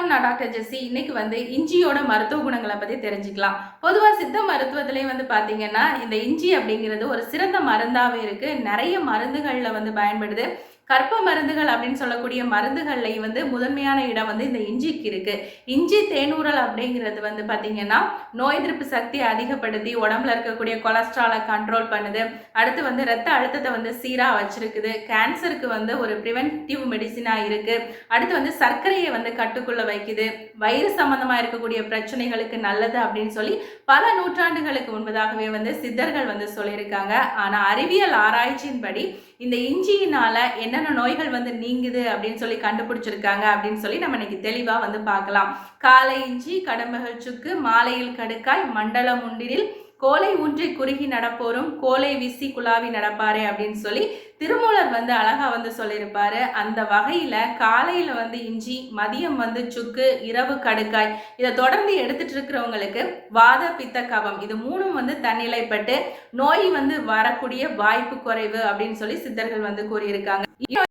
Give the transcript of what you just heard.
வணக்கம். நான் டாக்டர் ஜெஸ்ஸி. இன்னைக்கு இஞ்சியோட மருத்துவ குணங்களை பத்தி தெரிஞ்சுக்கலாம். பொதுவா சித்த மருத்துவத்திலேயே பாத்தீங்கன்னா இந்த இஞ்சி அப்படிங்கிறது ஒரு சிறந்த மருந்தாவே இருக்கு. நிறைய மருந்துகள்ல பயன்படுது. கற்ப மருந்துகள் அப்படின்னு சொல்லக்கூடிய மருந்துகள்லையும் முதன்மையான இடம் இந்த இஞ்சிக்கு இருக்கு. இஞ்சி தேனூரல் அப்படிங்கிறது பாத்தீங்கன்னா நோய் எதிர்ப்பு சக்தி அதிகப்படுத்தி உடம்புல இருக்கக்கூடிய கொலஸ்ட்ராலை கண்ட்ரோல் பண்ணுது. அடுத்து ரத்த அழுத்தத்தை சீரா வச்சிருக்குது. கேன்சருக்கு ஒரு பிரிவென்டிவ் மெடிசினா இருக்கு. அடுத்து சர்க்கரையை கட்டுக்குள்ள வைக்குது. வயிறு சம்பந்தமா இருக்கக்கூடிய பிரச்சனைகளுக்கு நல்லது அப்படின்னு சொல்லி பல நூற்றாண்டுகளுக்கு முன்பதாகவே சித்தர்கள் சொல்லியிருக்காங்க. ஆனா அறிவியல் ஆராய்ச்சியின்படி இந்த இஞ்சியினால என்னென்ன நோய்கள் நீங்குது அப்படின்னு சொல்லி கண்டுபிடிச்சிருக்காங்க அப்படின்னு சொல்லி நம்ம இன்னைக்கு தெளிவா பார்க்கலாம். காலை இஞ்சி கடம்பகல் சுக்கு மாலையில் கடுக்காய் மண்டலம் உண்டிடில் கோலை ஊன்றி குறுகி நடப்போரும் கோலை வீசி குழாவி நடப்பாரே அப்படின்னு சொல்லி திருமூலர் அழகா சொல்லியிருப்பாரு. அந்த வகையில காலையில இஞ்சி, மதியம் சுக்கு, இரவு கடுக்காய் இதை தொடர்ந்து எடுத்துட்டு இருக்கிறவங்களுக்கு வாத பித்த கபம் இது மூணும் தன்னிலைப்பட்டு நோய் வரக்கூடிய வாய்ப்பு குறைவு அப்படின்னு சொல்லி சித்தர்கள் கூறியிருக்காங்க.